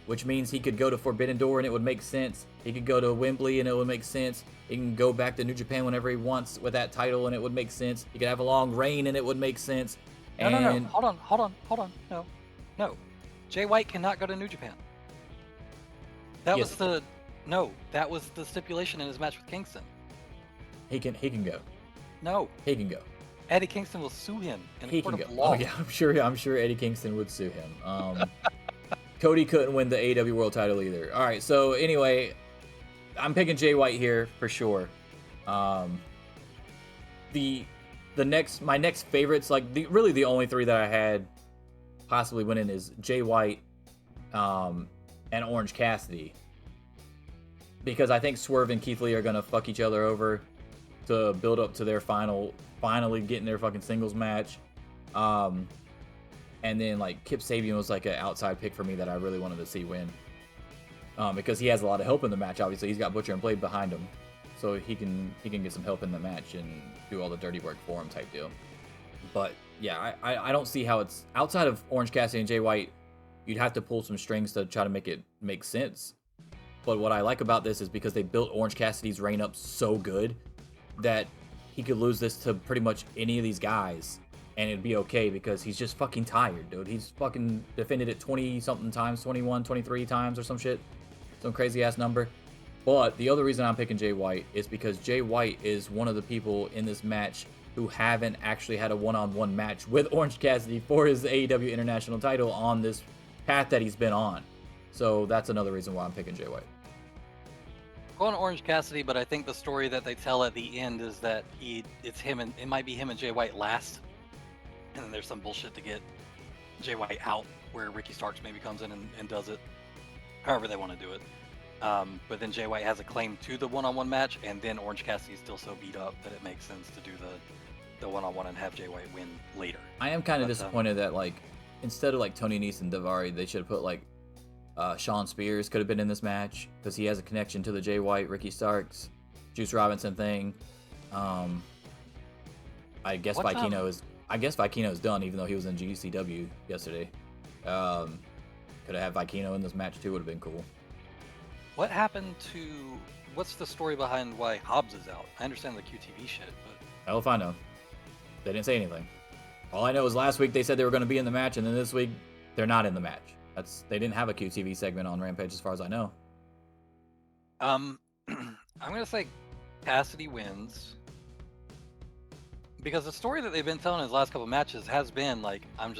which means he could go to Forbidden Door and it would make sense. He could go to Wembley and it would make sense. He can go back to New Japan whenever he wants with that title and it would make sense. He could have a long reign and it would make sense. No. Hold on. No. Jay White cannot go to New Japan. That was the stipulation in his match with Kingston. He can go. No, He can go. Eddie Kingston will sue him in He a court can of go. law. Oh yeah, I'm sure Eddie Kingston would sue him. Cody couldn't win the AEW World Title either. All right, so anyway, I'm picking Jay White here for sure. My next favorites, like really the only three that I had possibly winning is Jay White, and Orange Cassidy, because I think Swerve and Keith Lee are gonna fuck each other over to build up to their finally getting their fucking singles match. And then like Kip Sabian was like an outside pick for me that I really wanted to see win, because he has a lot of help in the match. Obviously, he's got Butcher and Blade behind him, so he can get some help in the match and do all the dirty work for him type deal. But yeah, I don't see how it's outside of Orange Cassidy and Jay White. You'd have to pull some strings to try to make it make sense. But what I like about this is because they built Orange Cassidy's reign up so good that he could lose this to pretty much any of these guys and it'd be okay because he's just fucking tired, dude. He's fucking defended it 20-something times, 21, 23 times or some shit. Some crazy-ass number. But the other reason I'm picking Jay White is because Jay White is one of the people in this match who haven't actually had a one-on-one match with Orange Cassidy for his AEW International title on this path that he's been on. So that's another reason why I'm picking Jay White. Going Orange Cassidy, but I think the story that they tell at the end is that it's him and it might be him and Jay White last, and then there's some bullshit to get Jay White out where Ricky Starks maybe comes in and does it, however they want to do it. But then Jay White has a claim to the one-on-one match, and then Orange Cassidy is still so beat up that it makes sense to do the one-on-one and have Jay White win later. I am kind of disappointed that like instead of like Tony Nese and Daivari, they should have put like Sean Spears could have been in this match because he has a connection to the Jay White, Ricky Starks, Juice Robinson thing. I guess Vikino is done, even though he was in GCW yesterday. Could have had Vikino in this match too. Would have been cool. What happened to? What's the story behind why Hobbs is out? I understand the QTV shit, but Hell if I know. They didn't say anything. All I know is last week they said they were going to be in the match, and then this week they're not in the match. They didn't have a QTV segment on Rampage as far as I know. I'm gonna say Cassidy wins because the story that they've been telling his last couple matches has been like I'm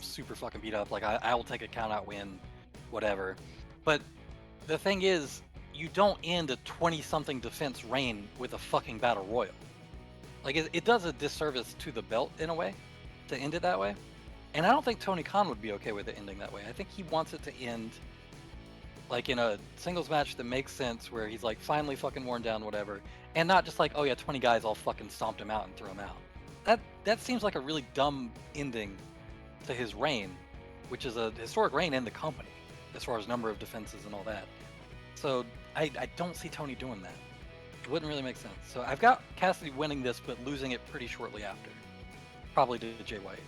super fucking beat up. Like I will take a count out win, whatever. But the thing is, you don't end a 20-something defense reign with a fucking battle royal. Like it does a disservice to the belt in a way to end it that way. And I don't think Tony Khan would be okay with it ending that way. I think he wants it to end like in a singles match that makes sense where he's like finally fucking worn down, whatever. And not just like, oh yeah, 20 guys all fucking stomped him out and threw him out. That seems like a really dumb ending to his reign, which is a historic reign in the company as far as number of defenses and all that. So I don't see Tony doing that. It wouldn't really make sense. So I've got Cassidy winning this, but losing it pretty shortly after. Probably to Jay White.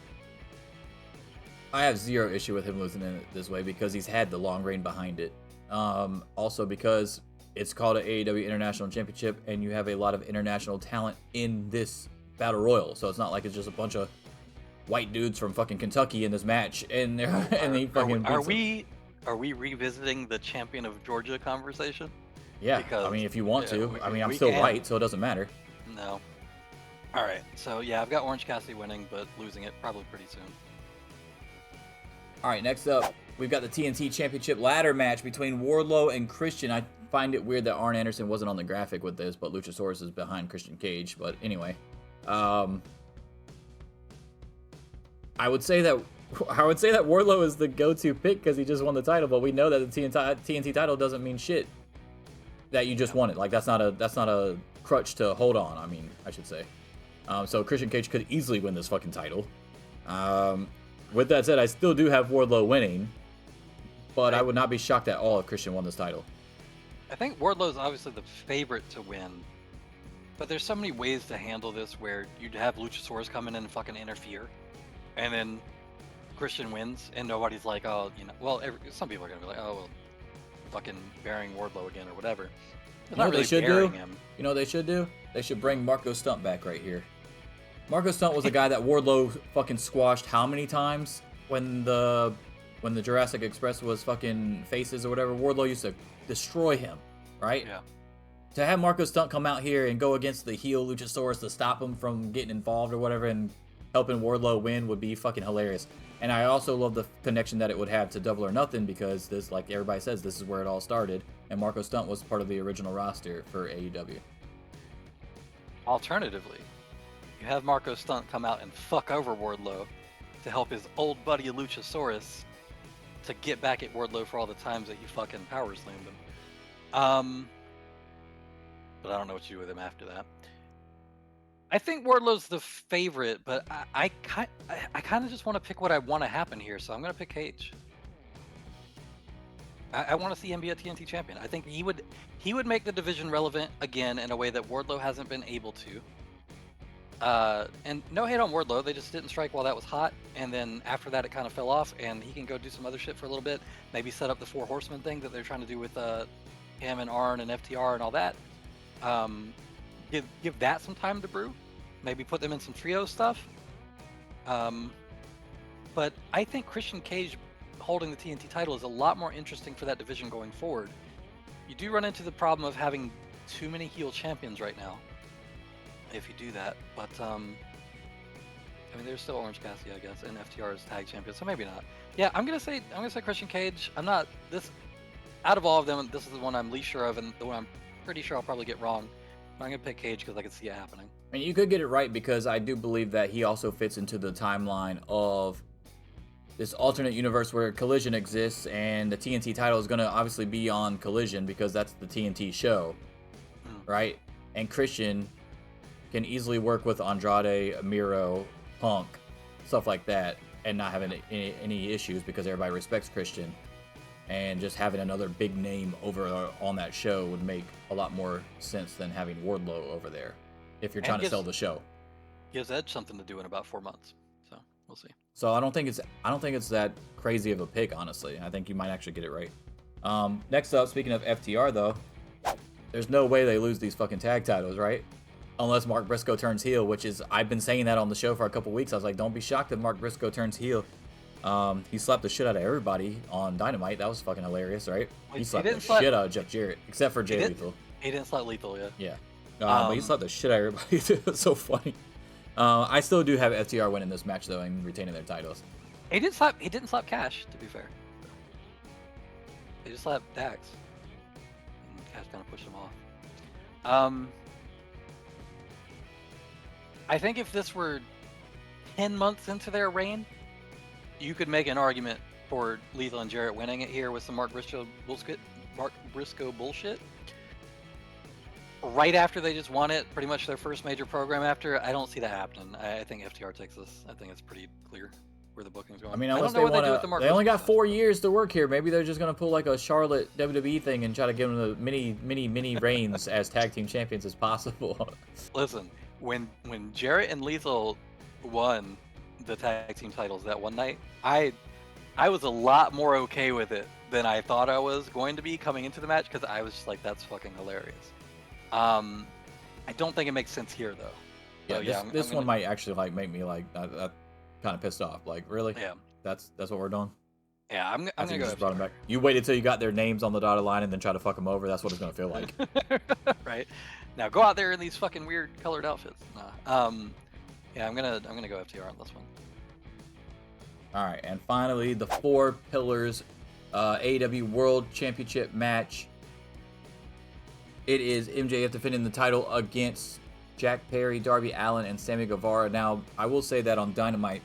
I have zero issue with him losing it this way because he's had the long reign behind it. Also because it's called an AEW International Championship and you have a lot of international talent in this Battle Royal. So it's not like it's just a bunch of white dudes from fucking Kentucky in this match and they fucking Are we revisiting the champion of Georgia conversation? Yeah, because, I mean if you want to. I'm we still can. white, so it doesn't matter. No. Alright, so yeah, I've got Orange Cassidy winning, but losing it probably pretty soon. All right, next up, we've got the TNT Championship ladder match between Wardlow and Christian. I find it weird that Arn Anderson wasn't on the graphic with this, but Luchasaurus is behind Christian Cage. But anyway, I would say that Wardlow is the go-to pick because he just won the title. But we know that the TNT title doesn't mean shit. That you just won it. Like that's not a crutch to hold on. I mean, I should say. So Christian Cage could easily win this fucking title. With that said, I still do have Wardlow winning, but I would not be shocked at all if Christian won this title. I think Wardlow's obviously the favorite to win, but there's so many ways to handle this where you'd have Luchasaurus come in and fucking interfere, and then Christian wins, and nobody's like, oh, you know, well, some people are gonna be like, oh, well, fucking burying Wardlow again or whatever. You know what they should do? You know what they should do? They should bring Marco Stunt back right here. Marco Stunt was a guy that Wardlow fucking squashed how many times when the Jurassic Express was fucking faces or whatever. Wardlow used to destroy him, right? Yeah. To have Marco Stunt come out here and go against the heel Luchasaurus to stop him from getting involved or whatever and helping Wardlow win would be fucking hilarious. And I also love the connection that it would have to Double or Nothing because this, like everybody says, this is where it all started. And Marco Stunt was part of the original roster for AEW. Alternatively, you have Marco Stunt come out and fuck over Wardlow to help his old buddy Luchasaurus to get back at Wardlow for all the times that he fucking power slammed him. But I don't know what you do with him after that. I think Wardlow's the favorite, but I kind of just want to pick what I want to happen here, so I'm going to pick Cage. I want to see him be a TNT champion. I think he would make the division relevant again in a way that Wardlow hasn't been able to. And no hate on Wardlow, they just didn't strike while that was hot, and then after that it kind of fell off, and he can go do some other shit for a little bit, maybe set up the Four Horsemen thing that they're trying to do with him and Arn and FTR and all that. Give that some time to brew, maybe put them in some trio stuff. But I think Christian Cage holding the TNT title is a lot more interesting for that division going forward. You do run into the problem of having too many heel champions right now. if you do that. But I mean, there's still Orange Cassidy, I guess, and FTR as tag champion, so maybe not. Yeah, I'm gonna say Christian Cage. I'm not this out of all of them. This is the one I'm least sure of, and the one I'm pretty sure I'll probably get wrong. But I'm gonna pick Cage because I can see it happening. I mean, you could get it right because I do believe that he also fits into the timeline of this alternate universe where Collision exists, and the TNT title is going to obviously be on Collision because that's the TNT show, right? And Christian can easily work with Andrade, Miro, Punk, stuff like that, and not having any issues because everybody respects Christian. And just having another big name over on that show would make a lot more sense than having Wardlow over there if you're trying to sell the show. Gives Edge something to do in about 4 months, so we'll see. So I don't think it's that crazy of a pick, honestly. I think you might actually get it right. Next up, speaking of FTR though, there's no way they lose these fucking tag titles, right? Unless Mark Briscoe turns heel, which is, I've been saying that on the show for a couple weeks. I was like, don't be shocked if Mark Briscoe turns heel. He slapped the shit out of everybody on Dynamite. That was fucking hilarious, right? He slapped the shit out of Jeff Jarrett, except for Jay Lethal. He didn't slap Lethal, yeah. Yeah. But he slapped the shit out of everybody. That's so funny. I still do have FTR winning this match though and retaining their titles. He didn't slap Cash, to be fair. He just slapped Dax. And Cash kind of pushed him off. I think if this were 10 months into their reign, you could make an argument for Lethal and Jarrett winning it here with some Mark Briscoe bullshit. Right after they just won it, pretty much their first major program after, I don't see that happening. I think FTR takes this. I think it's pretty clear where the booking's going. I mean, unless they only got 4 years to work here. Maybe they're just going to pull like a Charlotte WWE thing and try to give them the mini reigns as tag team champions as possible. Listen, when Jarrett and Lethal won the tag team titles that one night, I was a lot more okay with it than I thought I was going to be coming into the match because I was just like, that's fucking hilarious. I don't think it makes sense here though. Yeah, so, this one might actually like make me like kind of pissed off. Like, really? Yeah. That's what we're doing. Yeah, I'm gonna go. Just brought them back. You waited till you got their names on the dotted line and then try to fuck them over. That's what it's gonna feel like. Right. Now go out there in these fucking weird colored outfits. Nah. Yeah, I'm gonna go FTR on this one. All right, and finally the 4 pillars AEW World Championship match. It is MJF defending the title against Jack Perry, Darby Allin, and Sammy Guevara. Now, I will say that on Dynamite,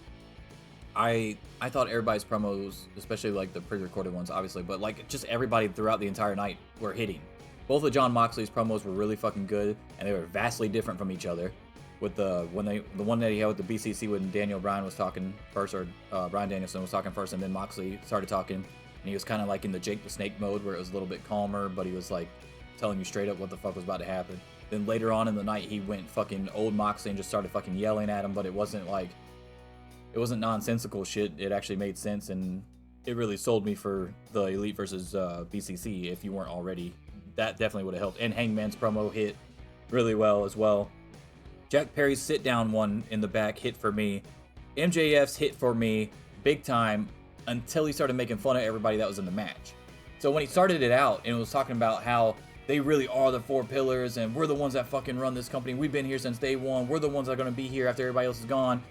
I thought everybody's promos, especially like the pre-recorded ones, obviously, but like just everybody throughout the entire night were hitting. Both of Jon Moxley's promos were really fucking good, and they were vastly different from each other. With the one that he had with the BCC when Daniel Bryan was talking first, or Bryan Danielson was talking first, and then Moxley started talking, and he was kind of like in the Jake the Snake mode where it was a little bit calmer, but he was like telling you straight up what the fuck was about to happen. Then later on in the night, he went fucking old Moxley and just started fucking yelling at him, but it wasn't nonsensical shit. It actually made sense, and it really sold me for the Elite versus BCC. If you weren't already, that definitely would have helped. And Hangman's promo hit really well as well. Jack Perry's sit down one in the back hit for me. MJF's hit for me big time until he started making fun of everybody that was in the match. So when he started it out and was talking about how they really are the 4 pillars, and we're the ones that fucking run this company. We've been here since day one. We're the ones that are going to be here after everybody else is gone.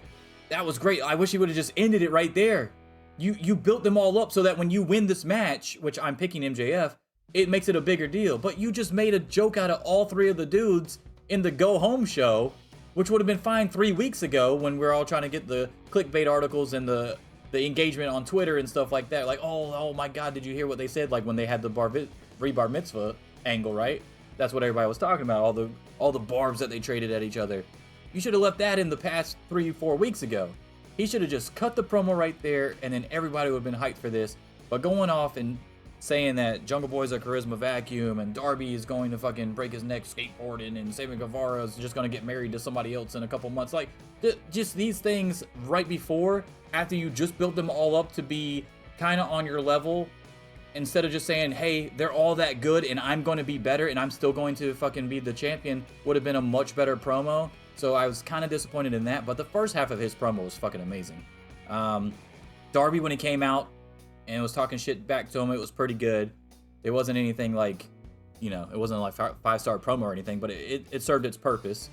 That was great. I wish he would have just ended it right there. You built them all up so that when you win this match, which I'm picking MJF, it makes it a bigger deal. But you just made a joke out of all 3 of the dudes in the Go Home show, which would have been fine 3 weeks ago when we were all trying to get the clickbait articles and the engagement on Twitter and stuff like that. Like, oh my God, did you hear what they said? Like when they had the bar mitzvah angle, right? That's what everybody was talking about, all the barbs that they traded at each other. You should have left that in the past 3-4 weeks ago. He should have just cut the promo right there, and then everybody would have been hyped for this. But going off and saying that Jungle Boy's a charisma vacuum and Darby is going to fucking break his neck skateboarding and Sammy Guevara is just going to get married to somebody else in a couple months, like just these things right before, after you just built them all up to be kind of on your level, instead of just saying, hey, they're all that good and I'm going to be better and I'm still going to fucking be the champion, would have been a much better promo. So I was kind of disappointed in that, but the first half of his promo was fucking amazing. Darby, when he came out and was talking shit back to him, it was pretty good. It wasn't anything like, it wasn't like 5-star promo or anything, but it served its purpose.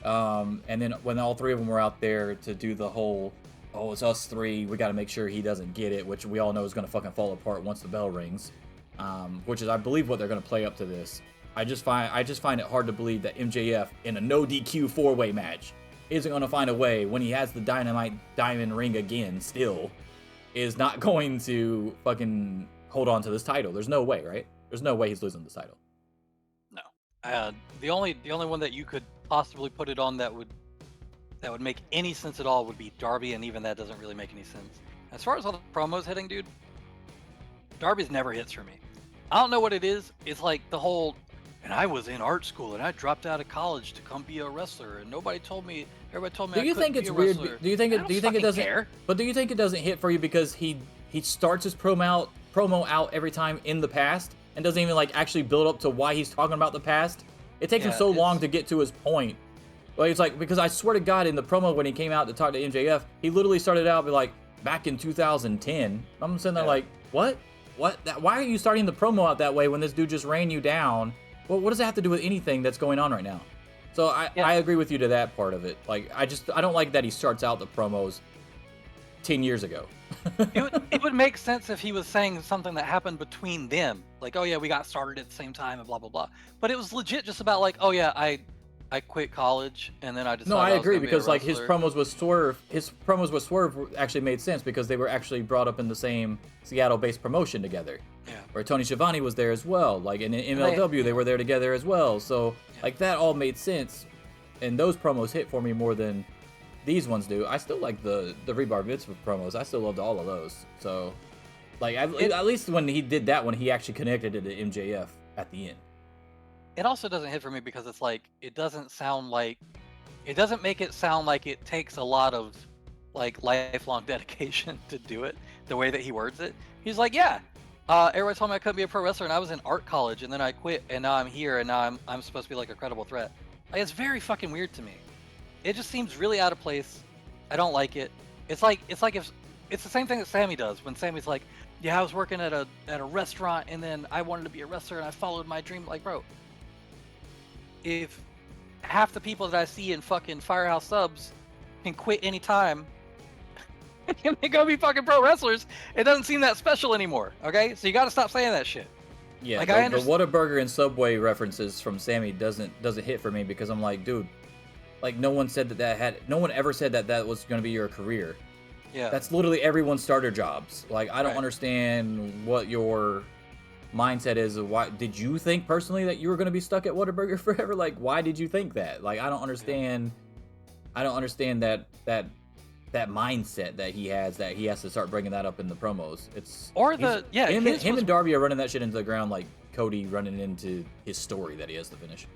And then when all three of them were out there to do the whole, oh, it's us three, we got to make sure he doesn't get it, which we all know is going to fucking fall apart once the bell rings. Which is, I believe, what they're going to play up to this. I just find it hard to believe that MJF in a no DQ 4-way match isn't going to find a way, when he has the Dynamite Diamond ring again, still, is not going to fucking hold on to this title. There's no way, right? There's no way he's losing this title. No. The only one that you could possibly put it on that would make any sense at all would be Darby, and even that doesn't really make any sense. As far as all the promos hitting, dude, Darby's never hits for me. I don't know what it is. It's like the whole, and I was in art school and I dropped out of college to come be a wrestler, and everybody told me Do you think it's weird? Do you think it doesn't care? But do you think it doesn't hit for you because he starts his promo out every time in the past and doesn't even like actually build up to why he's talking about the past? It takes him so long to get to his point. Like, it's like, because I swear to God, in the promo when he came out to talk to MJF, he literally started out with like, back in 2010. I'm sitting there like, what? Why are you starting the promo out that way when this dude just ran you down? Well, what does that have to do with anything that's going on right now? So I agree with you to that part of it. Like, I don't like that he starts out the promos 10 years ago. it would make sense if he was saying something that happened between them. Like, oh yeah, we got started at the same time and blah, blah, blah. But it was legit just about like, oh yeah, I quit college and then I decided. No, I agree, because like his promos with Swerve actually made sense because they were actually brought up in the same Seattle-based promotion together. Yeah. Where Tony Schiavone was there as well. Like in MLW, they were there together as well. So like that all made sense, and those promos hit for me more than these ones do. I still like the Rebar Mitzvah promos. I still loved all of those. So like at least when he did that one, he actually connected it to MJF at the end. It also doesn't hit for me because it's like, it doesn't make it sound like it takes a lot of like lifelong dedication to do it the way that he words it. He's like, yeah, everybody told me I couldn't be a pro wrestler and I was in art college and then I quit and now I'm here and now I'm supposed to be like a credible threat. Like, it's very fucking weird to me. It just seems really out of place. I don't like it. It's like if it's the same thing that Sammy does when Sammy's like, yeah, I was working at a restaurant and then I wanted to be a wrestler and I followed my dream. Like, bro, if half the people that I see in fucking Firehouse Subs can quit anytime and they go be fucking pro wrestlers, it doesn't seem that special anymore, okay? So you gotta stop saying that shit. Yeah, like, the Whataburger and Subway references from Sammy doesn't hit for me because I'm like, dude, like no one ever said that was gonna be your career. Yeah. That's literally everyone's starter jobs. Like, I don't understand what your mindset is. Why did you think personally that you were going to be stuck at Whataburger forever? Like, why did you think that? Like, I don't understand that mindset that he has to start bringing that up in the promos. Him and Darby are running that shit into the ground like Cody running into his story that he has to finish.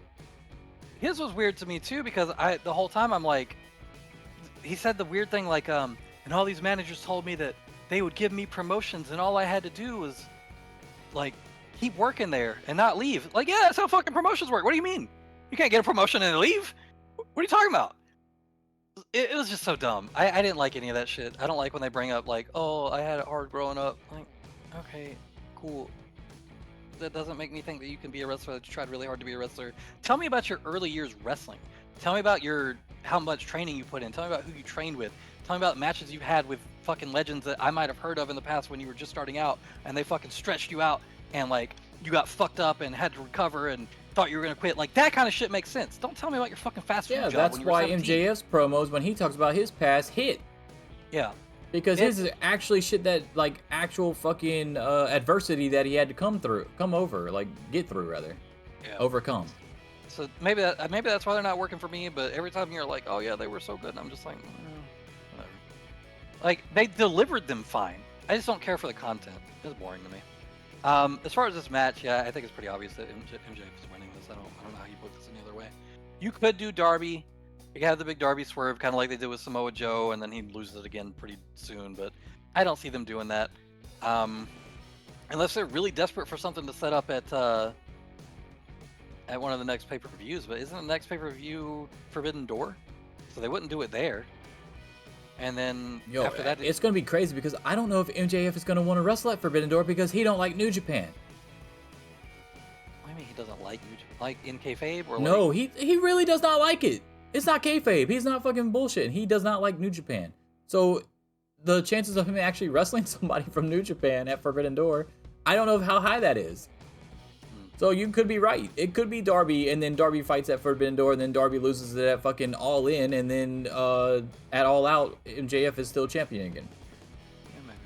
His was weird to me too because the whole time I'm like, he said the weird thing like, and all these managers told me that they would give me promotions and all I had to do was like keep working there and not leave. Like, yeah, that's how fucking promotions work. What do you mean? You can't get a promotion and leave? What are you talking about? It was just so dumb. I didn't like any of that shit. I don't like when they bring up like, oh, I had it hard growing up. Like, okay, cool. That doesn't make me think that you can be a wrestler, that you tried really hard to be a wrestler. Tell me about your early years wrestling. Tell me about how much training you put in. Tell me about who you trained with. Tell me about matches you've had with fucking legends that I might have heard of in the past when you were just starting out and they fucking stretched you out and like you got fucked up and had to recover and thought you were gonna quit. Like, that kind of shit makes sense. Don't tell me about your fucking fast food job. Yeah, that's when you were why 17. MJF's promos, when he talks about his past, hit. Yeah. Because his is actually shit that, like, actual fucking adversity that he had to come over, like, get through, rather. Yeah. Overcome. So maybe that's why they're not working for me, but every time you're like, oh yeah, they were so good, and I'm just like, whatever. Like, they delivered them fine. I just don't care for the content. It's boring to me. As far as this match, yeah, I think it's pretty obvious that MJF is winning this. I don't know how you book this any other way. You could do Darby. You could have the big Darby swerve, kind of like they did with Samoa Joe, and then he loses it again pretty soon, but I don't see them doing that. Unless they're really desperate for something to set up at one of the next pay-per-views, but isn't the next pay-per-view Forbidden Door? So they wouldn't do it there. And then after that, it's going to be crazy because I don't know if MJF is going to want to wrestle at Forbidden Door because he don't like New Japan. What do you mean he doesn't like New Japan? Like in kayfabe or no, like... he really does not like it. It's not kayfabe. He's not fucking bullshit. He does not like New Japan. So the chances of him actually wrestling somebody from New Japan at Forbidden Door, I don't know how high that is. So you could be right. It could be Darby, and then Darby fights at Forbidden Door, and then Darby loses it at fucking All In, and then at All Out, MJF is still champion again. Yeah, maybe.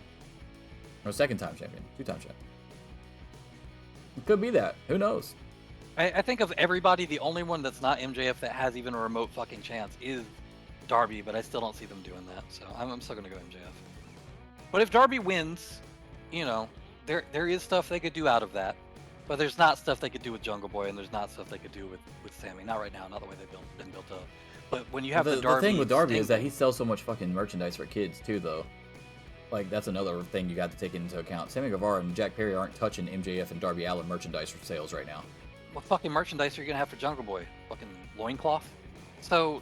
Or second time champion, 2-time champion. It could be that. Who knows? I think of everybody, the only one that's not MJF that has even a remote fucking chance is Darby, but I still don't see them doing that. So I'm still gonna go MJF. But if Darby wins, you know, there is stuff they could do out of that. But there's not stuff they could do with Jungle Boy, and there's not stuff they could do with Sammy. Not right now, not the way they've been built up. But when you have the Darby, the thing with Darby Sting is that he sells so much fucking merchandise for kids too, though. Like that's another thing you got to take into account. Sammy Guevara and Jack Perry aren't touching MJF and Darby Allin merchandise for sales right now. What fucking merchandise are you gonna have for Jungle Boy? Fucking loincloth? So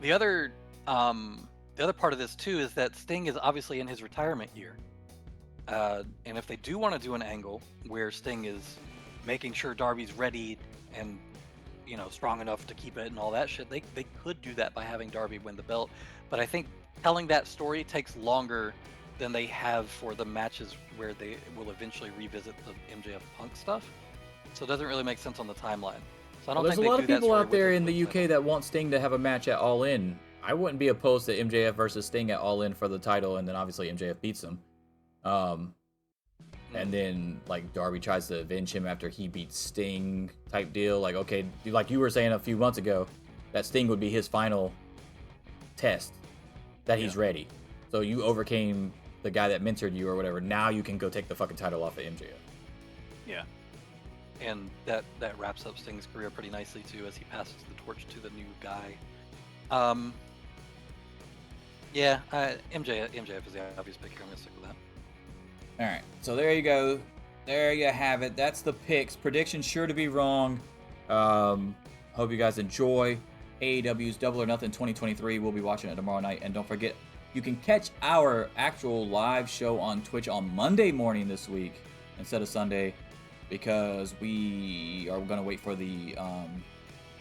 the other part of this too is that Sting is obviously in his retirement year. And if they do want to do an angle where Sting is making sure Darby's ready and, you know, strong enough to keep it and all that shit, they could do that by having Darby win the belt. But I think telling that story takes longer than they have for the matches where they will eventually revisit the MJF Punk stuff. So it doesn't really make sense on the timeline. So I don't There's think a lot they of do that people story out there with in the UK that want Sting to have a match at All In. I wouldn't be opposed to MJF versus Sting at All In for the title, and then obviously MJF beats him. And then like Darby tries to avenge him after he beats Sting type deal. Like, okay, like you were saying a few months ago, that Sting would be his final test, that he's ready. So you overcame the guy that mentored you or whatever. Now you can go take the fucking title off of MJF. Yeah. And that wraps up Sting's career pretty nicely too, as he passes the torch to the new guy. MJF is the obvious pick here. I'm gonna stick with that. All right, so there you go. There you have it. That's the picks. Predictions sure to be wrong. Hope you guys enjoy AEW's Double or Nothing 2023. We'll be watching it tomorrow night. And don't forget, you can catch our actual live show on Twitch on Monday morning this week instead of Sunday, because we are going to wait for the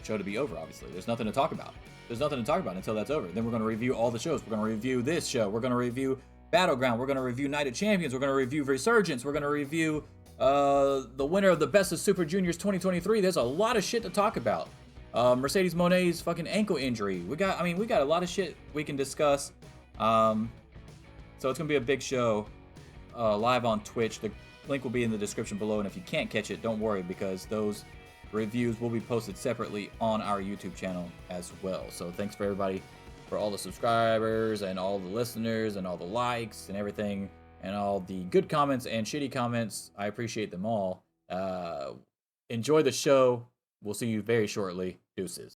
show to be over, obviously. There's nothing to talk about. There's nothing to talk about until that's over. Then we're going to review all the shows. We're going to review this show. We're going to review Battleground. We're going to review Night of Champions. We're going to review Resurgence. We're going to review the winner of the Best of Super Juniors 2023. There's a lot of shit to talk about. Mercedes Moné's fucking ankle injury. We got a lot of shit we can discuss. So it's going to be a big show live on Twitch. The link will be in the description below. And if you can't catch it, don't worry, because those reviews will be posted separately on our YouTube channel as well. So thanks for everybody, for all the subscribers and all the listeners and all the likes and everything and all the good comments and shitty comments. I appreciate them all. Enjoy the show. We'll see you very shortly. Deuces.